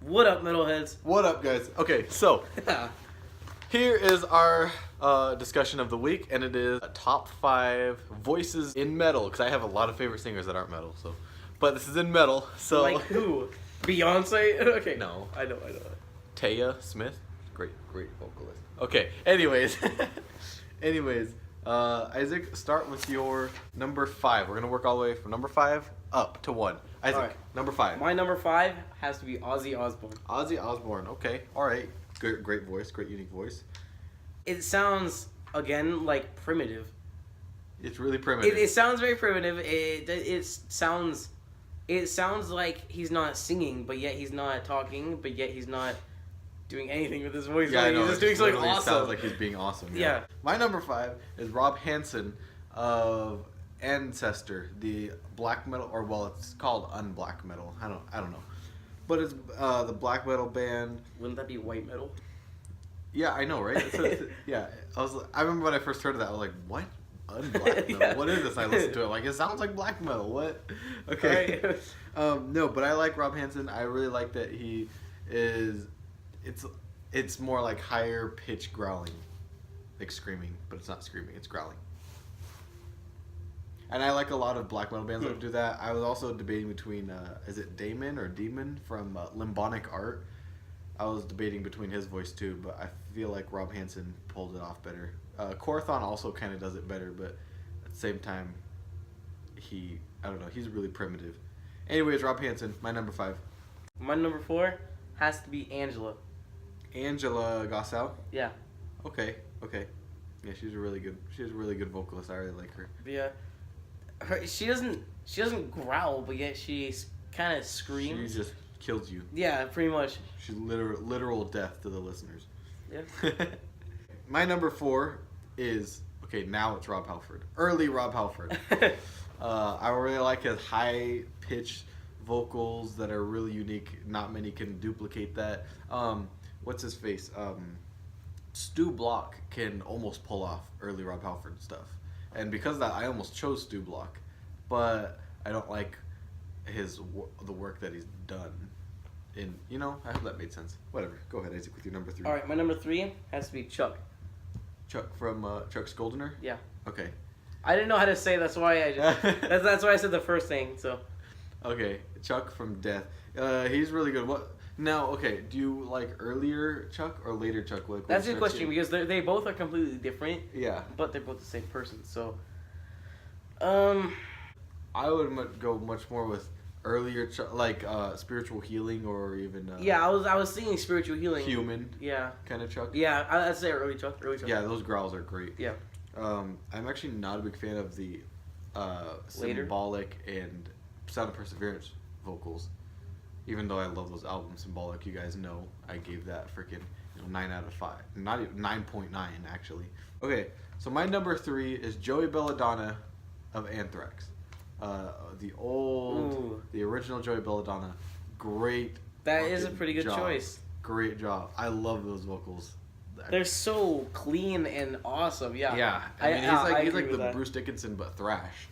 What up, metalheads? What up, guys? Okay, so here is our discussion of the week, and it is a top 5 voices in metal. Because I have a lot of favorite singers that aren't metal, so. But this is in metal, so. Like who? Beyonce? Okay. No. I know. Taya Smith, great vocalist. Okay, anyways, Isaac, start with your number 5. We're gonna work all the way from number 5 up to 1. Isaac, Right. number 5. My number 5 has to be Ozzy Osbourne. Ozzy Osbourne. Okay, all right. Great voice, great unique voice. It sounds again like primitive. It's really primitive. It sounds very primitive. It sounds like he's not singing, but yet he's not talking, but yet he's not doing anything with his voice. Yeah, like, I know. He's just doing something Literally awesome. Sounds like he's being awesome. Yeah. My number 5 is Rob Hansen of Ancestor, the black metal, or well, it's called unblack metal. I don't know, but it's the black metal band. Wouldn't that be white metal? Yeah, I know, right? Yeah, I remember when I first heard of that, I was like, what? Unblack metal? Yeah. What is this? And I listened to it, like, it sounds like black metal. What? Okay. Right. No, but I like Rob Hansen. I really like that he is. It's more like higher pitch growling, like screaming, but it's not screaming. It's growling. And I like a lot of black metal bands that do that. I was also debating between, is it Damon or Demon from Limbonic Art? I was debating between his voice too, but I feel like Rob Hansen pulled it off better. Corathon also kind of does it better, but at the same time, I don't know, he's really primitive. Anyways, Rob Hansen, my number 5. My number 4 has to be Angela. Angela Gossow? Yeah. Okay. Yeah, she's a really good vocalist. I really like her. Yeah. She doesn't growl, but yet she kind of screams. She just kills you. Yeah, pretty much. She's literal death to the listeners. Yeah. My number 4 is, okay, now it's Rob Halford. Early Rob Halford. I really like his high-pitched vocals that are really unique. Not many can duplicate that. What's his face? Stu Block can almost pull off early Rob Halford stuff. And because of that, I almost chose Stu Block. But I don't like the work that he's done. I hope that made sense. Whatever. Go ahead, Isaac, with your number 3. All right, my number 3 has to be Chuck. Chuck from Chuck Scoldiner? Yeah. Okay. I didn't know how to say it, that's why that's why I said the first thing. So. Okay, Chuck from Death. He's really good. What? Now, okay, do you like earlier Chuck or later Chuck? Like, that's a good question because they both are completely different. Yeah. But they're both the same person. So. I would go much more with earlier Chuck, like spiritual healing or even. Yeah, I was thinking spiritual healing. Human. Yeah. Kind of Chuck. Yeah, I'd say early Chuck. Yeah, those growls are great. Yeah. I'm actually not a big fan of the Symbolic and Sound of Perseverance vocals. Even though I love those albums, Symbolic, you guys know I gave that freaking 9 out of 5. Not even 9.9 actually. Okay, so my number 3 is Joey Belladonna of Anthrax. The original Joey Belladonna. Great. That is a pretty good job. choice. Great job. I love those vocals. They're so clean and awesome. Yeah. Yeah. I mean, he's like the Bruce Dickinson but thrash.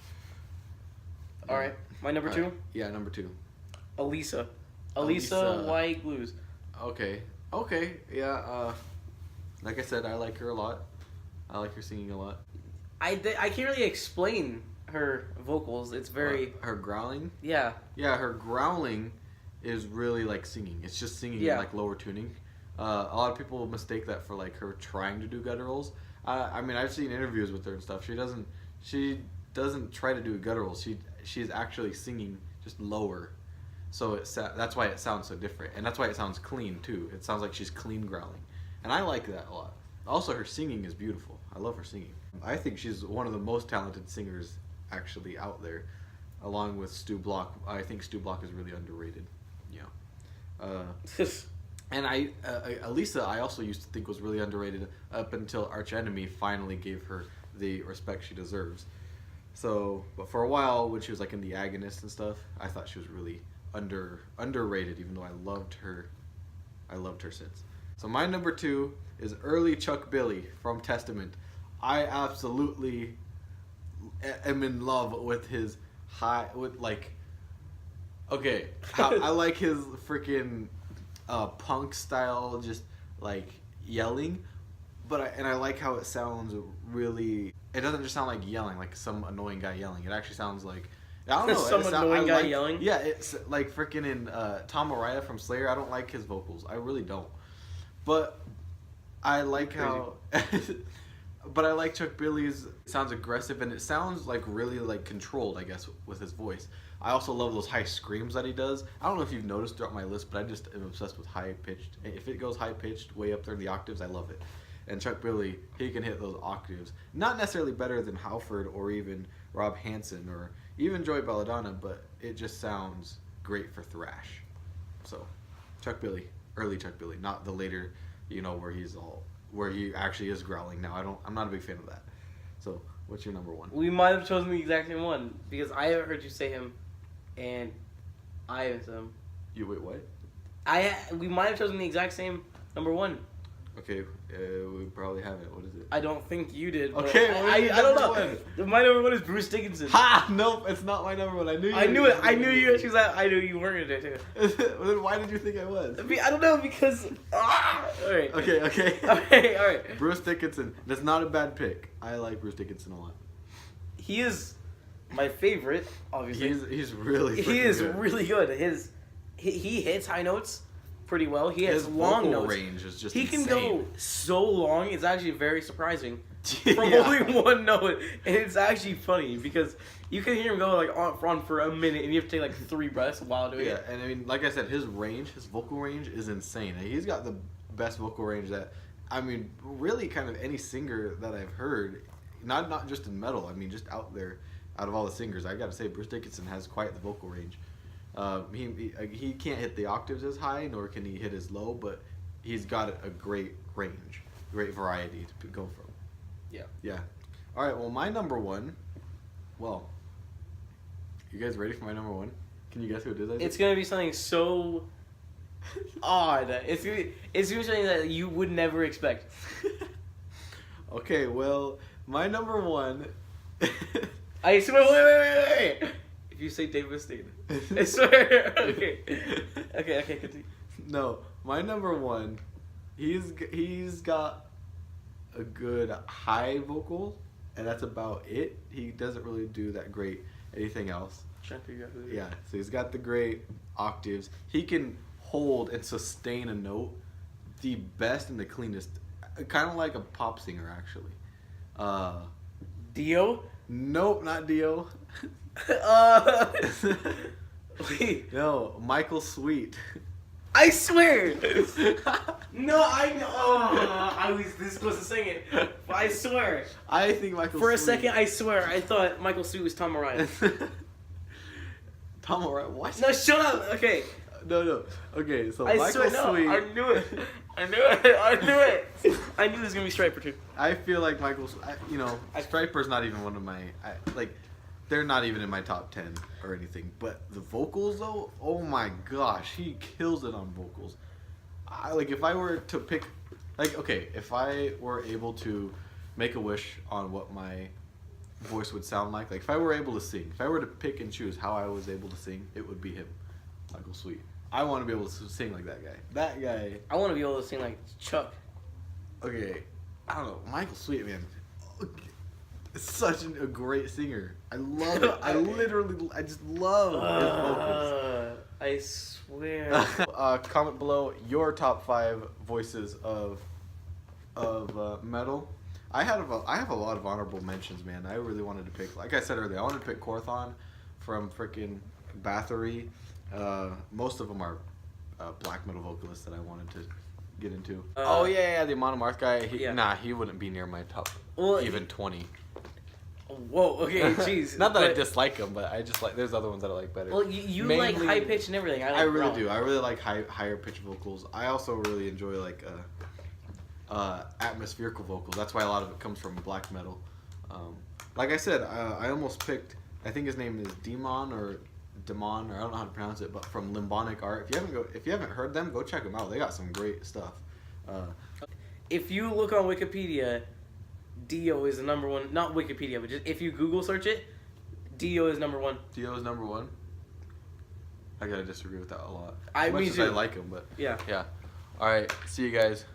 All right, my number 2. Yeah, number 2. Elisa White Blues. Okay. Yeah. Like I said, I like her a lot. I like her singing a lot. I can't really explain her vocals. It's very her growling. Yeah. Yeah, her growling is really like singing. It's just singing in like lower tuning. A lot of people mistake that for like her trying to do gutturals. I mean, I've seen interviews with her and stuff. She doesn't try to do gutturals. She's actually singing just lower. So that's why it sounds so different, and that's why it sounds clean too. It sounds like she's clean growling, and I like that a lot. Also, her singing is beautiful. I love her singing. I think she's one of the most talented singers actually out there, along with Stu Block. I think Stu Block is really underrated. Yeah. And Elisa, I also used to think was really underrated up until Arch Enemy finally gave her the respect she deserves. So, but for a while, when she was like in the Agonist and stuff, I thought she was really underrated, even though I loved her since. So my number 2 is early Chuck Billy from Testament. I absolutely am in love with his I like his freaking punk style, just like yelling. But I like how it sounds really. It doesn't just sound like yelling, like some annoying guy yelling. It actually sounds like I don't know. Some annoying guy yelling. Yeah, it's like freaking in Tom Araya from Slayer. I don't like his vocals. I really don't. But I like how. But I like Chuck Billy's. It sounds aggressive and it sounds like really like controlled, I guess, with his voice. I also love those high screams that he does. I don't know if you've noticed throughout my list, but I just am obsessed with high pitched. If it goes high pitched, way up there in the octaves, I love it. And Chuck Billy, he can hit those octaves. Not necessarily better than Halford or even Rob Hansen or even Joey Belladonna, but it just sounds great for thrash. So, Chuck Billy, early Chuck Billy, not the later, where he actually is growling now. I'm not a big fan of that. So, what's your number one? We might have chosen the exact same one because I haven't heard you say him, and I haven't said him. You wait, what? We might have chosen the exact same number one. Okay, we probably haven't. What is it? I don't think you did. Okay, I don't know. My number one is Bruce Dickinson. Ha! Nope, it's not my number one. I knew it. I knew you. She was like, I knew you weren't gonna do it too. Then why did you think I was? I don't know because. All right. Okay. All right. Bruce Dickinson. That's not a bad pick. I like Bruce Dickinson a lot. He is my favorite. Obviously, he's really. He is good. really good. He hits high notes pretty well. He has long notes. Range is just He can go so long. It's actually very surprising from Yeah. only one note, and it's actually funny because you can hear him go like on for a minute, and you have to take like 3 breaths while doing it. Yeah, and I mean, like I said, his vocal range is insane. He's got the best vocal range that, I mean, really kind of any singer that I've heard, not just in metal. I mean, just out there, out of all the singers, I gotta say Bruce Dickinson has quite the vocal range. He can't hit the octaves as high, nor can he hit as low, but he's got a great range, great variety to go from. Yeah. All right, well, my number one, well, you guys ready for my number one? Can you guess who it is? It's going to be something so odd. It's gonna be something that you would never expect. Okay, well, my number one... I swear, wait. If you say Dave Mustaine, I swear. Okay, continue. No, my number one, he's got a good high vocal, and that's about it. He doesn't really do that great anything else. Trying to figure out who it is. Yeah, so he's got the great octaves. He can hold and sustain a note the best and the cleanest, kind of like a pop singer actually. Dio? Nope, not Dio. Wait. No, Michael Sweet. I swear. No, I know. I was this close to saying it, but I swear. I think Michael. For Sweet. a second, I swear, I thought Michael Sweet was Tom Araya. Tom Araya? What? No, shut up. Okay. No. Okay, so I Michael swear, Sweet. No, I knew it. I knew it. I knew this was gonna be Striper too. I feel like Striper's not even one of my they're not even in my top 10 or anything. But the vocals though, oh my gosh, he kills it on vocals. If I were to pick, if I were able to make a wish on what my voice would sound like if I were able to sing, if I were to pick and choose how I was able to sing, it would be him, Michael Sweet. I want to be able to sing like that guy. That guy. I want to be able to sing like Chuck. Okay, I don't know, Michael Sweet, man. It's such a great singer. I love it. I just love his vocals. I swear. Comment below your top 5 voices of metal. I have a lot of honorable mentions, man. I really wanted to pick, like I said earlier, I wanted to pick Korthon from freaking Bathory. Most of them are black metal vocalists that I wanted to get into. The Amon Amarth guy. He wouldn't be near my top 20. Whoa, okay, jeez. Not that I dislike him, but I just like, there's other ones that I like better. Well, you like high pitch and everything. I really do. I really like higher pitch vocals. I also really enjoy atmospherical vocals. That's why a lot of it comes from black metal. Like I said, I almost picked, I think his name is Demon, or I don't know how to pronounce it, but from Limbonic Art. If you haven't heard them, go check them out. They got some great stuff. If you look on Wikipedia, Dio is the number one. Not Wikipedia, but just if you Google search it, Dio is number 1. Dio is number 1. I gotta disagree with that a lot. Me too. I like him, but yeah. All right, see you guys.